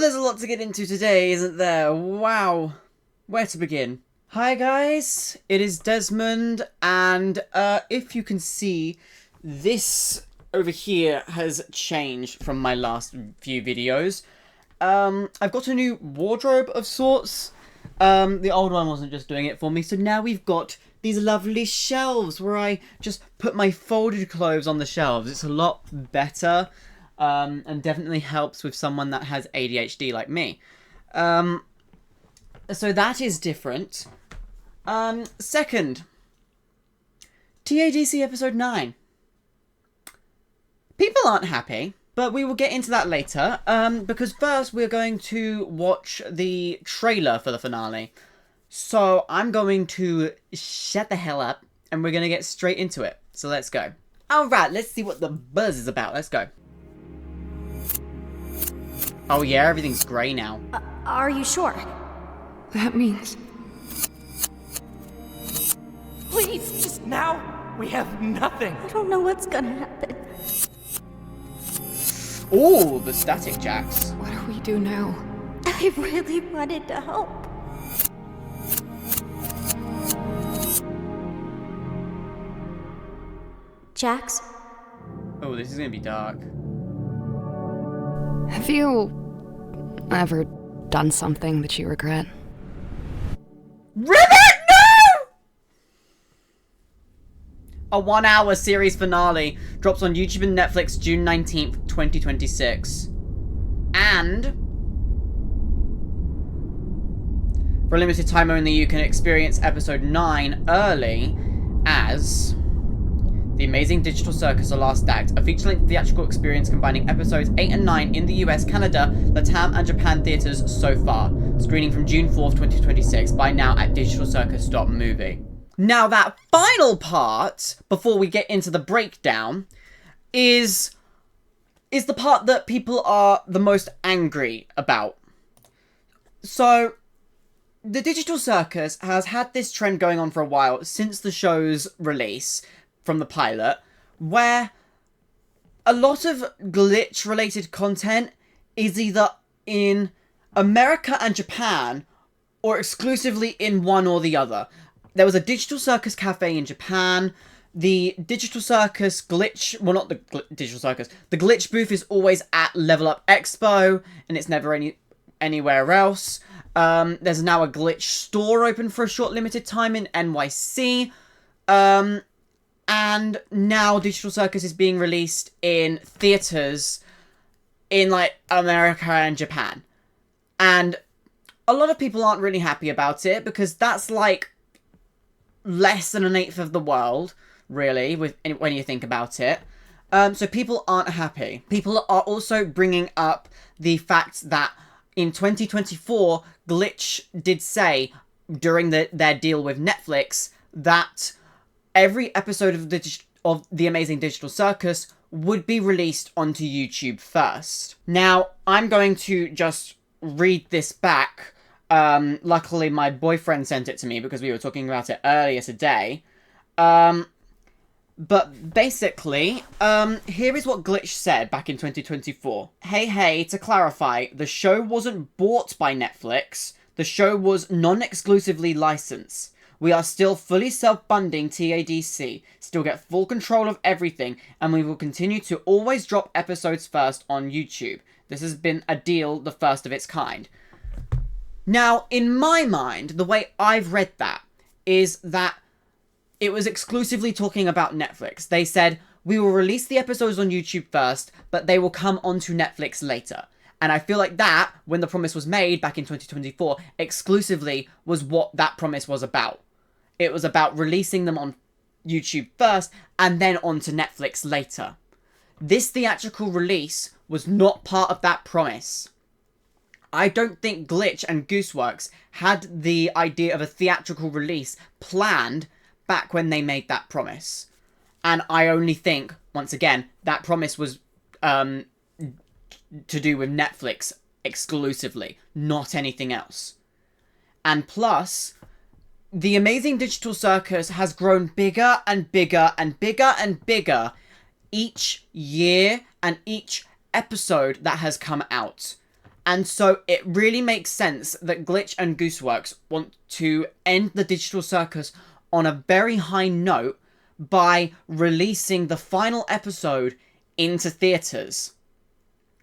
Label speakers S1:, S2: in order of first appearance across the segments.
S1: there's a lot to get into today, isn't there? Wow. Where to begin? Hi guys, it is Desmond, and if you can see, this over here has changed from my last few videos. I've got a new wardrobe of sorts. The old one wasn't just doing it for me, so now we've got these lovely shelves where I just put my folded clothes on the shelves. It's a lot better, and definitely helps with someone that has ADHD like me. So that is different. Second, TADC episode 9. People aren't happy, but we will get into that later, because first we're going to watch the trailer for the finale. So I'm going to shut the hell up, and we're going to get straight into it. So let's go. Alright, let's see what the buzz is about. Let's go. Oh yeah, everything's grey now.
S2: Are you sure?
S3: That means...
S4: Please, just now, we have nothing.
S2: I don't know what's gonna happen.
S1: Ooh, the static jacks.
S3: what do we do now?
S2: I really wanted to help. Jax?
S1: Oh, this is gonna be dark.
S3: Have you ever done something that you regret?
S1: Ribbit, no! A 1-hour series finale drops on YouTube and Netflix June 19th, 2026. And for a limited time only, you can experience episode 9 early as The Amazing Digital Circus: The Last Act, a feature-length theatrical experience combining episodes 8 and 9 in the US, Canada, Latam, and Japan theaters so far. Screening from June 4th, 2026. Buy now at digitalcircus.movie. Now that final part, before we get into the breakdown, is the part that people are the most angry about. So, the Digital Circus has had this trend going on for a while since the show's release from the pilot, where a lot of glitch-related content is either in America and Japan, or exclusively in one or the other. There was a Digital Circus cafe in Japan. The Digital Circus glitch... Well, not the Digital Circus. The glitch booth is always at Level Up Expo, and it's never anywhere else. There's now a glitch store open for a short limited time in NYC. And now Digital Circus is being released in theaters in, like, America and Japan. And a lot of people aren't really happy about it, because that's, like, less than an eighth of the world, really, when you think about it. So people aren't happy. People are also bringing up the fact that in 2024, Glitch did say, during their deal with Netflix, that every episode of the Amazing Digital Circus would be released onto YouTube first. Now, I'm going to just read this back. Luckily, my boyfriend sent it to me because we were talking about it earlier today. But basically, here is what Glitch said back in 2024. Hey, to clarify, the show wasn't bought by Netflix. The show was non-exclusively licensed. We are still fully self-funding TADC, still get full control of everything, and we will continue to always drop episodes first on YouTube. This has been a deal, the first of its kind. Now, in my mind, the way I've read that is that it was exclusively talking about Netflix. They said, we will release the episodes on YouTube first, but they will come onto Netflix later. And I feel like that, when the promise was made back in 2024, exclusively was what that promise was about. It was about releasing them on YouTube first, and then onto Netflix later. This theatrical release was not part of that promise. I don't think Glitch and Gooseworks had the idea of a theatrical release planned back when they made that promise. And I only think, once again, that promise was to do with Netflix exclusively, not anything else. And plus, The Amazing Digital Circus has grown bigger and bigger and bigger and bigger each year and each episode that has come out. And so it really makes sense that Glitch and Gooseworks want to end the Digital Circus on a very high note by releasing the final episode into theaters.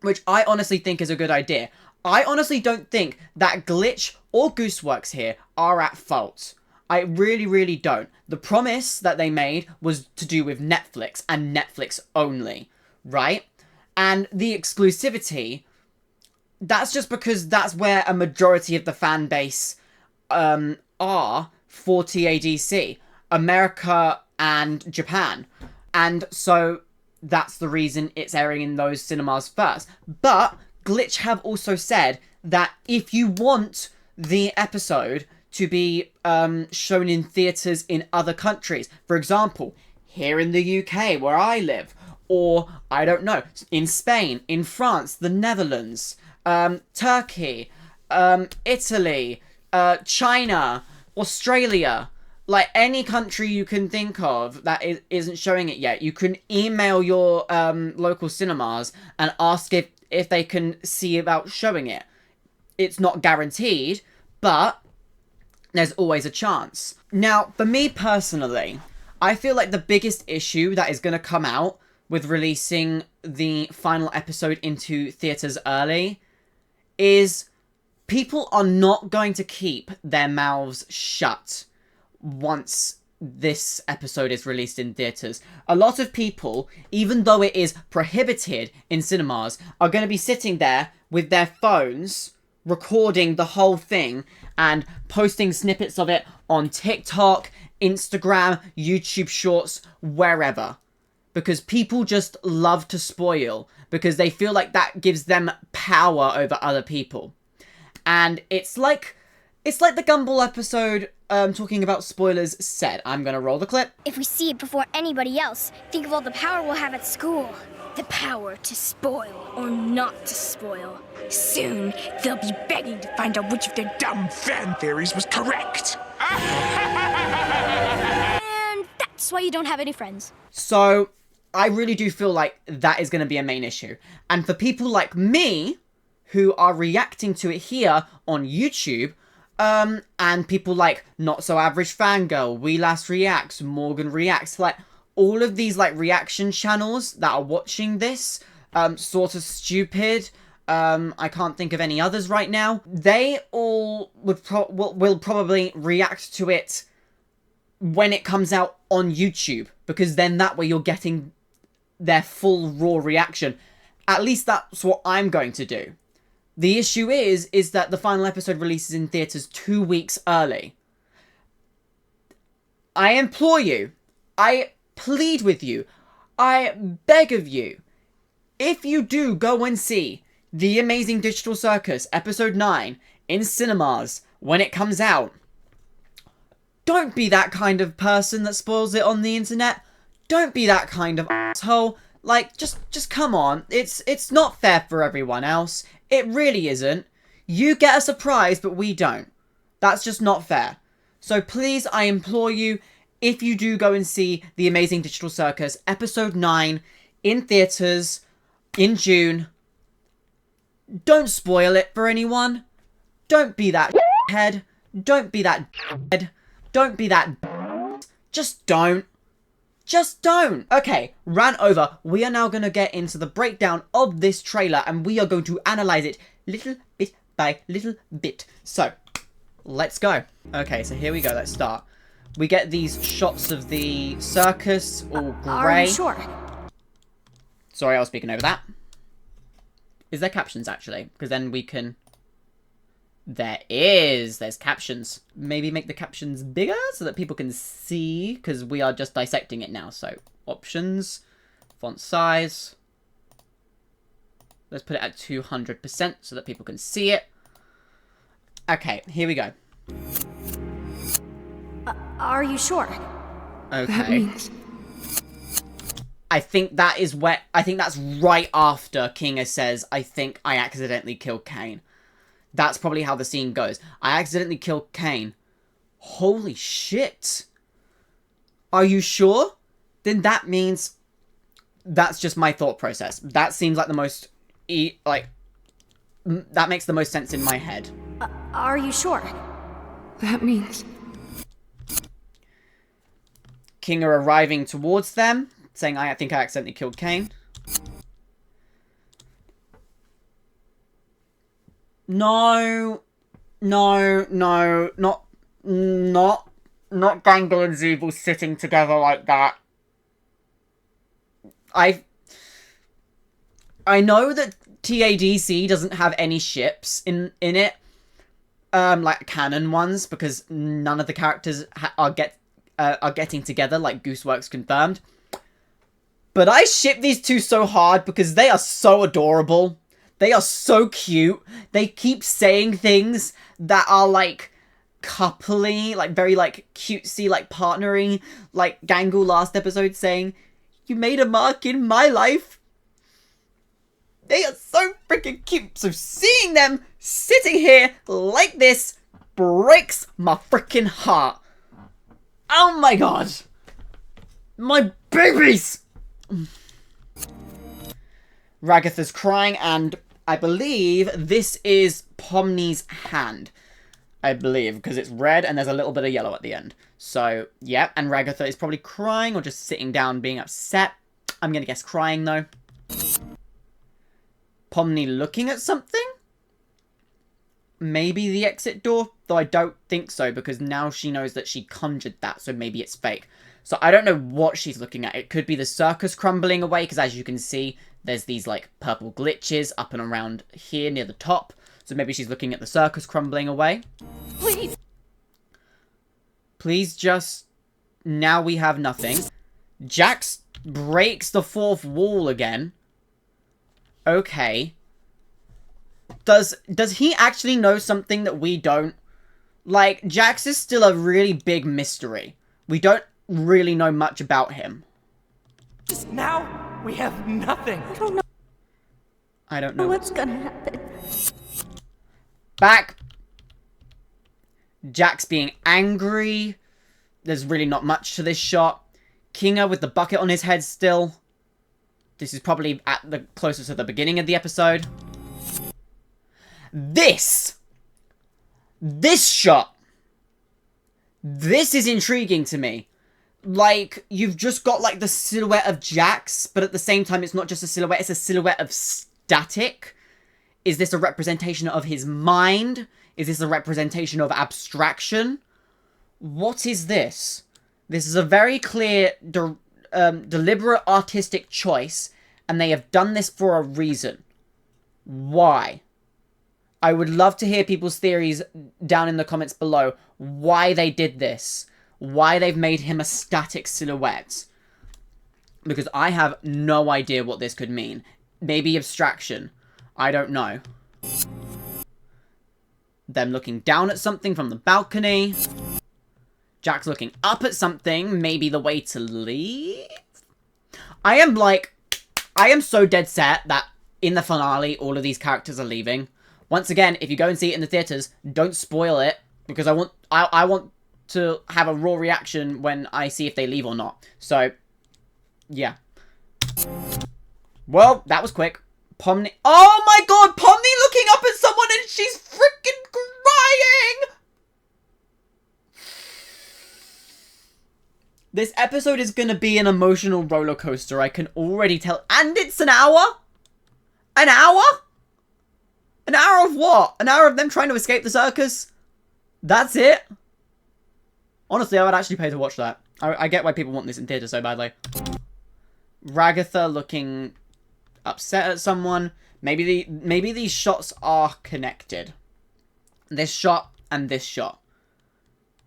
S1: Which I honestly think is a good idea. I honestly don't think that Glitch or Gooseworks here are at fault. I really, really don't. The promise that they made was to do with Netflix and Netflix only, right? And the exclusivity, that's just because that's where a majority of the fan base are for TADC. America and Japan. And so that's the reason it's airing in those cinemas first. But Glitch have also said that if you want the episode to be shown in theatres in other countries, for example, here in the UK where I live, or, I don't know, in Spain, in France, the Netherlands, Turkey, Italy, China, Australia, like any country you can think of that isn't showing it yet, you can email your local cinemas and ask if they can see about showing it. It's not guaranteed, but there's always a chance. Now, for me personally, I feel like the biggest issue that is going to come out with releasing the final episode into theatres early is people are not going to keep their mouths shut once this episode is released in theatres. A lot of people, even though it is prohibited in cinemas, are going to be sitting there with their phones recording the whole thing and posting snippets of it on TikTok, Instagram, YouTube Shorts, wherever. Because people just love to spoil, because they feel like that gives them power over other people. And it's like the Gumball episode talking about spoilers said. I'm gonna roll the clip.
S5: If we see it before anybody else, think of all the power we'll have at school. The power to spoil or not to spoil. Soon, they'll be begging to find out which of their dumb fan theories was correct.
S2: And that's why you don't have any friends.
S1: So, I really do feel like that is going to be a main issue. And for people like me, who are reacting to it here on YouTube, and people like Not So Average Fangirl, We Last Reacts, Morgan Reacts, like, all of these, like, reaction channels that are watching this, Sort of Stupid, I can't think of any others right now, they all will probably react to it when it comes out on YouTube, because then that way you're getting their full raw reaction. At least that's what I'm going to do. The issue is that the final episode releases in theatres 2 weeks early. I implore you, I plead with you, I beg of you, if you do go and see The Amazing Digital Circus Episode 9 in cinemas when it comes out, don't be that kind of person that spoils it on the internet. Don't be that kind of asshole. Like, just come on. It's not fair for everyone else. It really isn't. You get a surprise, but we don't. That's just not fair. So please, I implore you, if you do go and see The Amazing Digital Circus Episode 9 in theatres in June, don't spoil it for anyone. Don't be that head. Don't be that head. Don't be that. Just don't. Just don't. Okay, ran over. We are now going to get into the breakdown of this trailer, and we are going to analyze it little bit by little bit. So, let's go. Okay, so here we go. Let's start. We get these shots of the circus, all grey.
S2: Are you sure?
S1: Sorry, I was speaking over that. Is there captions, actually? Because then we can... There is. There's captions. Maybe make the captions bigger so that people can see, because we are just dissecting it now. So, options, font size. Let's put it at 200% so that people can see it. Okay, here we go.
S2: Are you sure?
S1: Okay. I think that is where... I think that's right after Kinga says, I think I accidentally killed Kane. That's probably how the scene goes. I accidentally killed Kane. Holy shit. Are you sure? Then that means... That's just my thought process. That seems like the most... that makes the most sense in my head.
S2: Are you sure?
S3: That means...
S1: King are arriving towards them, saying, I think I accidentally killed Kane. No, not Gangle and Zubul sitting together like that. I know that TADC doesn't have any ships in it, like canon ones, because none of the characters are getting together, like Gooseworks confirmed. But I ship these two so hard because they are so adorable. They are so cute. They keep saying things that are like coupley, like very like cutesy, like partnering, like Gangle last episode saying, "You made a mark in my life." They are so freaking cute. So seeing them sitting here like this breaks my freaking heart. Oh my god. My babies! Ragatha's crying, and I believe this is Pomni's hand. I believe, because it's red and there's a little bit of yellow at the end. So, yeah, and Ragatha is probably crying or just sitting down being upset. I'm gonna guess crying, though. Pomni looking at something? Maybe the exit door? Though I don't think so, because now she knows that she conjured that, so maybe it's fake. So I don't know what she's looking at. It could be the circus crumbling away, because as you can see, there's these, like, purple glitches up and around here near the top. So maybe she's looking at the circus crumbling away.
S2: Please.
S1: Please just... Now we have nothing. Jax breaks the fourth wall again. Okay. Does he actually know something that we don't? Like, Jax is still a really big mystery. We don't really know much about him.
S4: Just now, we have nothing.
S1: I don't know.
S2: What's gonna happen?
S1: Back. Jax being angry. There's really not much to this shot. Kinga with the bucket on his head still. This is probably at the closest to the beginning of the episode. This shot. This is intriguing to me. Like, you've just got, like, the silhouette of Jax, but at the same time, it's not just a silhouette, it's a silhouette of static. Is this a representation of his mind? Is this a representation of abstraction? What is this? This is a very clear, deliberate artistic choice, and they have done this for a reason. Why? I would love to hear people's theories down in the comments below. Why they did this. Why they've made him a static silhouette. Because I have no idea what this could mean. Maybe abstraction. I don't know. Them looking down at something from the balcony. Jax looking up at something. Maybe the way to leave? I am so dead set that in the finale, all of these characters are leaving. Once again, if you go and see it in the theaters, don't spoil it, because I want to have a raw reaction when I see if they leave or not. So, yeah. Well, that was quick. Pomni... Oh my god! Pomni looking up at someone and she's freaking crying! This episode is gonna be an emotional roller coaster, I can already tell. And it's an hour? An hour? An hour of what? An hour of them trying to escape the circus? That's it? Honestly, I would actually pay to watch that. I get why people want this in theatre so badly. Ragatha looking upset at someone. Maybe these shots are connected. This shot and this shot.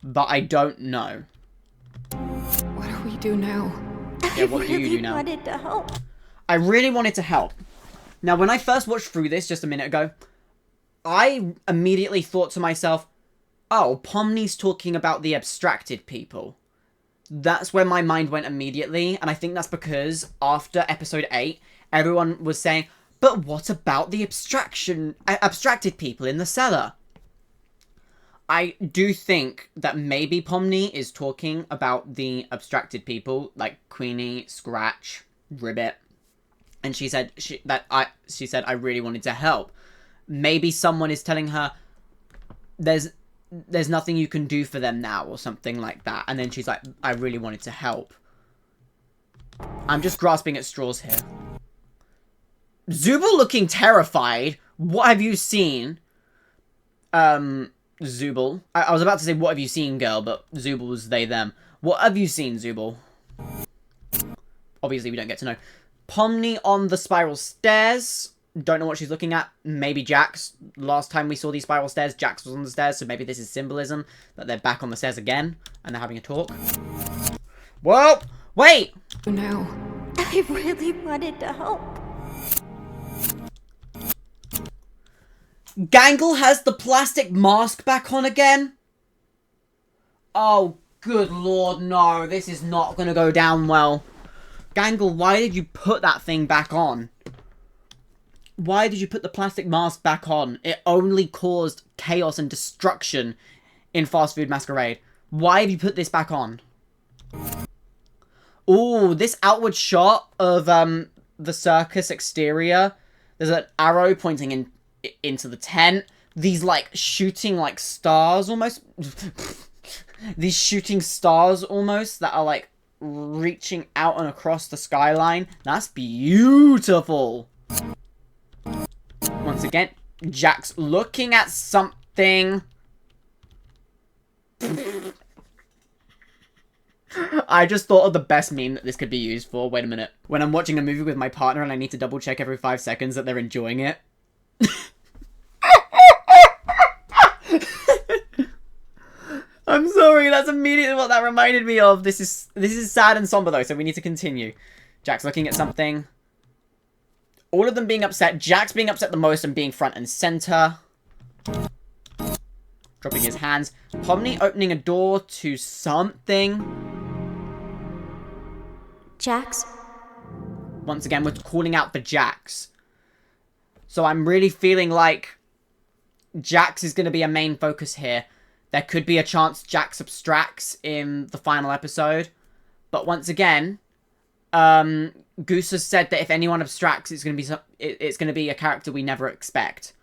S1: But I don't know.
S3: What do we do now?
S1: Yeah, what do you do now?
S2: I wanted to help.
S1: I really wanted to help. Now, when I first watched through this just a minute ago, I immediately thought to myself, oh, Pomni's talking about the abstracted people. That's where my mind went immediately, and I think that's because after episode 8, everyone was saying, but what about the abstracted people in the cellar? I do think that maybe Pomni is talking about the abstracted people, like Queenie, Scratch, Ribbit, and she said I really wanted to help. maybe someone is telling her there's nothing you can do for them now or something like that. And then she's like, I really wanted to help. I'm just grasping at straws here. Zubul looking terrified. What have you seen? Zubul. I was about to say, what have you seen, girl? But Zubul was they, them. What have you seen, Zubul? Obviously, we don't get to know. Pomni on the spiral stairs. Don't know what she's looking at. Maybe Jax. Last time we saw these spiral stairs, Jax was on the stairs. So maybe this is symbolism that they're back on the stairs again. And they're having a talk. Whoa! Wait!
S3: No.
S2: I really wanted to help.
S1: Gangle has the plastic mask back on again? Oh, good lord, no. This is not going to go down well. Gangle, why did you put that thing back on? Why did you put the plastic mask back on? It only caused chaos and destruction in Fast Food Masquerade. Why have you put this back on? Ooh, this outward shot of the circus exterior. There's an arrow pointing into the tent. These like shooting like stars almost. These shooting stars almost that are like reaching out and across the skyline. That's beautiful. Once again, Jack's looking at something. I just thought of the best meme that this could be used for. Wait a minute. When I'm watching a movie with my partner and I need to double check every 5 seconds that they're enjoying it. I'm sorry, that's immediately what that reminded me of. This is sad and somber though, so we need to continue. Jack's looking at something. All of them being upset. Jack's being upset the most and being front and center. Dropping his hands. Pomni opening a door to something.
S2: Jax?
S1: Once again, we're calling out for Jax. So I'm really feeling like Jax is going to be a main focus here. There could be a chance Jax abstracts in the final episode. But once again, Goose has said that if anyone abstracts, it's going to be a character we never expect.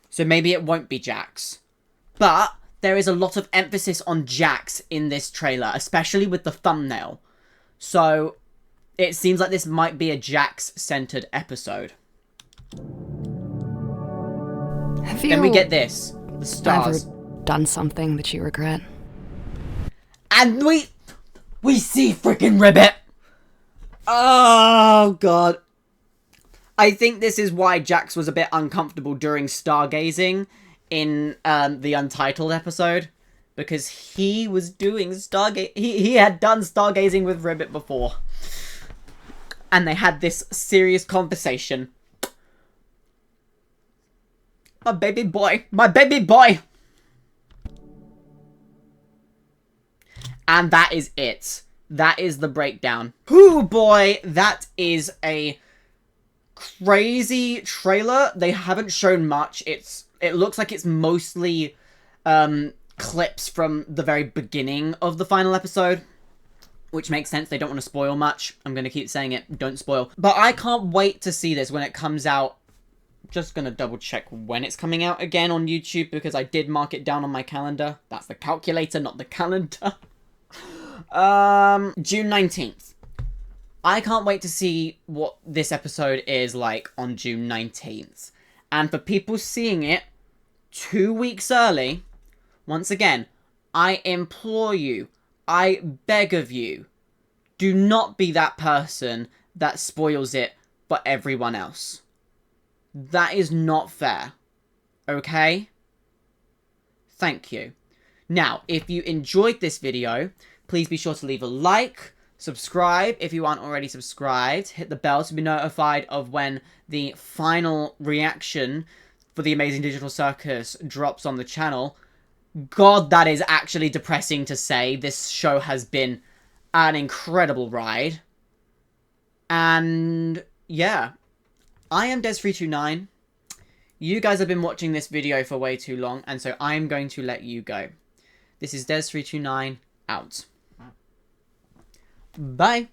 S1: So maybe it won't be Jax. But there is a lot of emphasis on Jax in this trailer, especially with the thumbnail. So it seems like this might be a Jax-centered episode.
S3: Have you
S1: Then we get this. The stars.
S3: ever done something that you regret?
S1: And we see freaking Ribbit. Oh, God. I think this is why Jax was a bit uncomfortable during stargazing in the Untitled episode. Because he was doing stargazing. He had done stargazing with Ribbit before. And they had this serious conversation. My baby boy. My baby boy. And that is it. That is the breakdown. Ooh, boy. That is a crazy trailer. They haven't shown much. It looks like it's mostly clips from the very beginning of the final episode. Which makes sense. They don't want to spoil much. I'm going to keep saying it. Don't spoil. But I can't wait to see this when it comes out. Just going to double check when it's coming out again on YouTube. Because I did mark it down on my calendar. That's the calculator, not the calendar. June 19th. I can't wait to see what this episode is like on June 19th. And for people seeing it 2 weeks early, once again, I implore you, I beg of you, do not be that person that spoils it for everyone else. That is not fair. Okay? Thank you. Now, if you enjoyed this video, please be sure to leave a like, subscribe if you aren't already subscribed, hit the bell to be notified of when the final reaction for the Amazing Digital Circus drops on the channel. God, that is actually depressing to say. This show has been an incredible ride. And yeah, I am Des329. You guys have been watching this video for way too long, and so I am going to let you go. This is Des329 out. Bye.